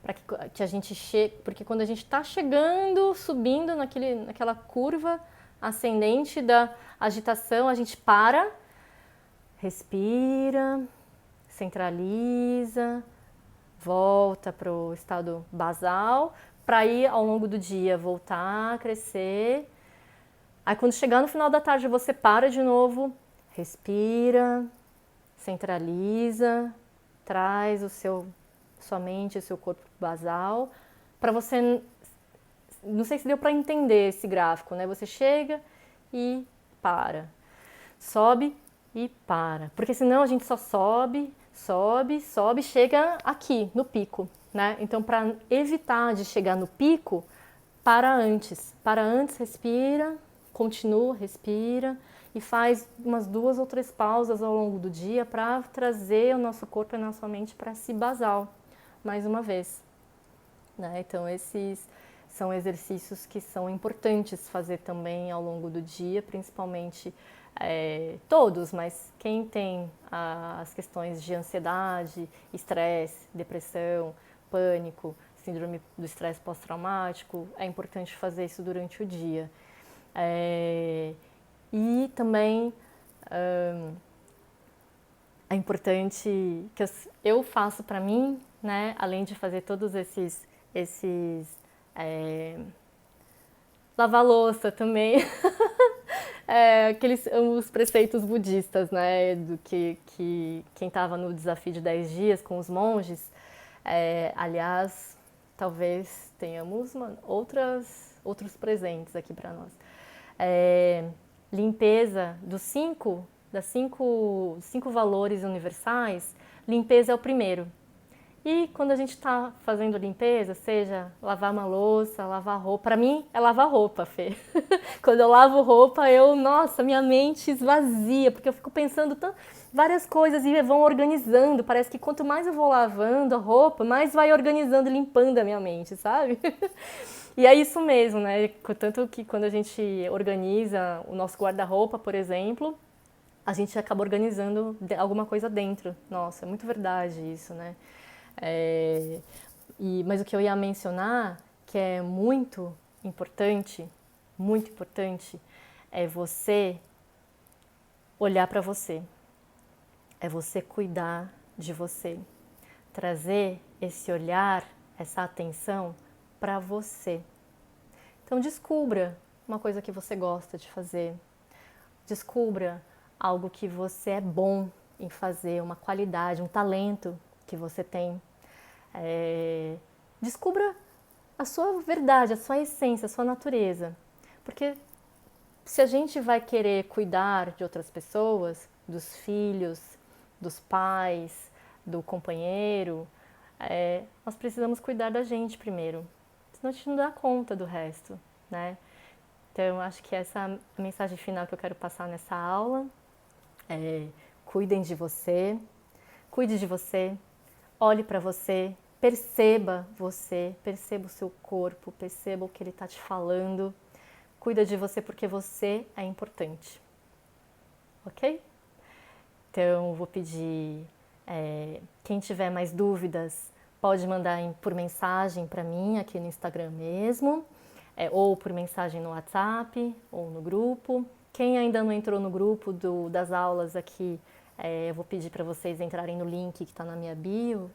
para que a gente chegue, porque quando a gente está chegando, subindo naquela curva ascendente da agitação, a gente para, respira, centraliza, volta para o estado basal, para ir ao longo do dia voltar a crescer. Aí quando chegar no final da tarde você para de novo, respira, centraliza, traz sua mente, o seu corpo basal, para você, não sei se deu para entender esse gráfico, né? Você chega e para, sobe e para, porque senão a gente só sobe, sobe, sobe, chega aqui no pico, né? Então, para evitar de chegar no pico, para antes, respira, continua, respira e faz umas 2 ou 3 pausas ao longo do dia para trazer o nosso corpo e a nossa mente para esse basal, mais uma vez, né? Então, esses são exercícios que são importantes fazer também ao longo do dia, principalmente todos, mas quem tem as questões de ansiedade, estresse, depressão, pânico, síndrome do estresse pós-traumático, é importante fazer isso durante o dia. E também é importante que eu faço para mim, né, além de fazer todos esses lavar louça também, os preceitos budistas, né, do que quem estava no desafio de 10 dias com os monges, aliás, talvez tenhamos outros presentes aqui para nós. Limpeza dos cinco valores universais, limpeza é o primeiro. E quando a gente está fazendo limpeza, seja lavar uma louça, lavar roupa, para mim é lavar roupa, Fê. Quando eu lavo roupa, nossa, minha mente esvazia, porque eu fico pensando várias coisas e vão organizando. Parece que quanto mais eu vou lavando a roupa, mais vai organizando e limpando a minha mente, sabe? E é isso mesmo, né? Tanto que quando a gente organiza o nosso guarda-roupa, por exemplo, a gente acaba organizando alguma coisa dentro. Nossa, é muito verdade isso, né? Mas o que eu ia mencionar, que é muito importante, é você olhar para você. É você cuidar de você. Trazer esse olhar, essa atenção para você. Então descubra uma coisa que você gosta de fazer. Descubra algo que você é bom em fazer, uma qualidade, um talento que você tem. Descubra a sua verdade, a sua essência, a sua natureza. Porque se a gente vai querer cuidar de outras pessoas, dos filhos, dos pais, do companheiro, nós precisamos cuidar da gente primeiro. Senão a gente não dá conta do resto, né? Então, acho que essa é a mensagem final que eu quero passar nessa aula. Cuidem de você, cuide de você, olhe para você, perceba o seu corpo, perceba o que ele está te falando. Cuida de você porque você é importante, ok? Então, vou pedir, quem tiver mais dúvidas, pode mandar por mensagem para mim aqui no Instagram mesmo, ou por mensagem no WhatsApp ou no grupo. Quem ainda não entrou no grupo das aulas aqui, eu vou pedir para vocês entrarem no link que está na minha bio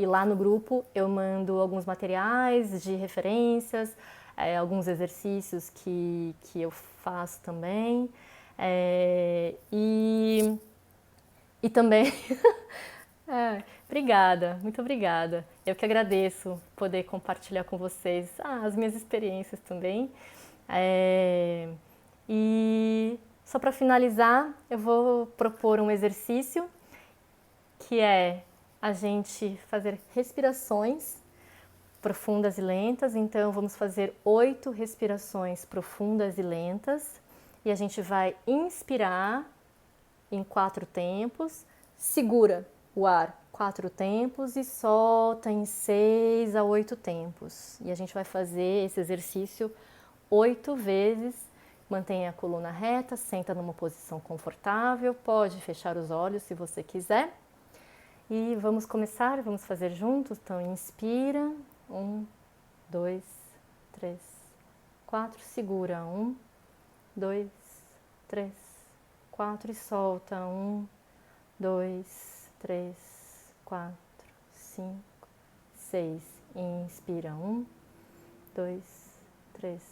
E lá no grupo eu mando alguns materiais de referências, alguns exercícios que eu faço também. E também obrigada, muito obrigada. Eu que agradeço poder compartilhar com vocês as minhas experiências também. E só para finalizar, eu vou propor um exercício que é a gente fazer respirações profundas e lentas. Então vamos fazer 8 respirações profundas e lentas e a gente vai inspirar em 4 tempos, segura o ar 4 tempos e solta em 6 a 8 tempos. E a gente vai fazer esse exercício 8 vezes. Mantenha a coluna reta, senta numa posição confortável, pode fechar os olhos se você quiser. E vamos começar, vamos fazer juntos. Então, inspira, 1, 2, 3, 4, segura, 1, 2, 3, 4 e solta, 1, 2, 3, 4, 5, 6. Inspira, 1, 2, 3,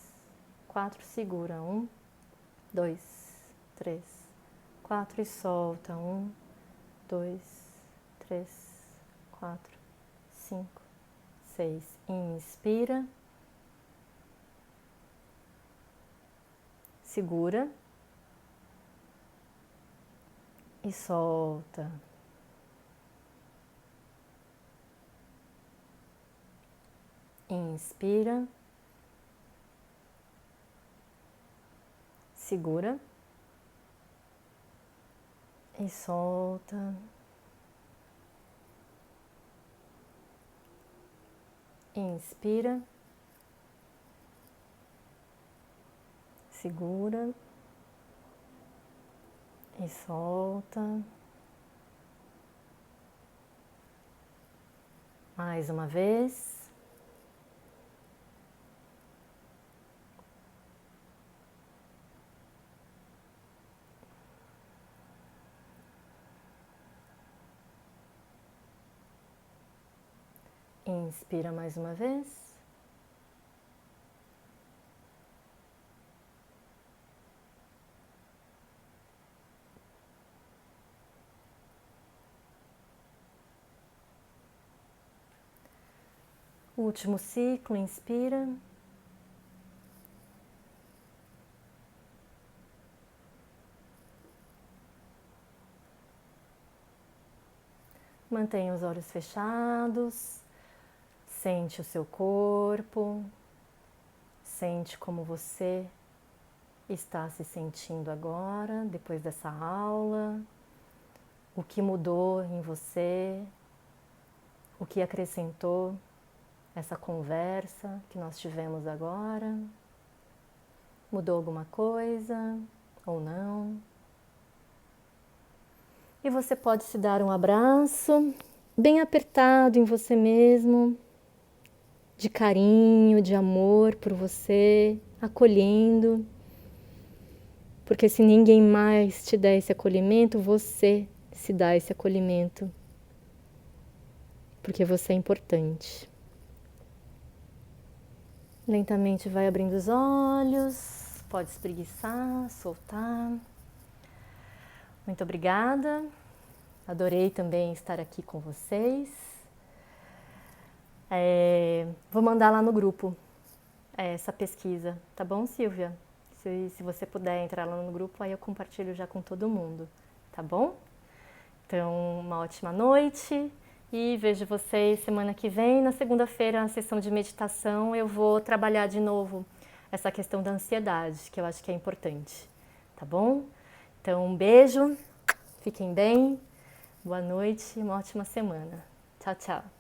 4, segura, 1, 2, 3, 4 e solta, 1, 2, 3, 4, 5, 6. Inspira, segura e solta. Inspira, segura e solta. Inspira, segura e solta. Mais uma vez. Inspira mais uma vez. Último ciclo, inspira. Mantenha os olhos fechados. Sente o seu corpo. Sente como você está se sentindo agora, depois dessa aula. O que mudou em você, o que acrescentou essa conversa que nós tivemos agora. Mudou alguma coisa ou não? E você pode se dar um abraço bem apertado em você mesmo, de carinho, de amor por você, acolhendo. Porque se ninguém mais te der esse acolhimento, você se dá esse acolhimento. Porque você é importante. Lentamente vai abrindo os olhos, pode espreguiçar, soltar. Muito obrigada. Adorei também estar aqui com vocês. Vou mandar lá no grupo essa pesquisa, tá bom, Silvia? Se você puder entrar lá no grupo, aí eu compartilho já com todo mundo, tá bom? Então, uma ótima noite e vejo vocês semana que vem. Na segunda-feira, na sessão de meditação, eu vou trabalhar de novo essa questão da ansiedade, que eu acho que é importante, tá bom? Então, um beijo, fiquem bem, boa noite e uma ótima semana. Tchau, tchau.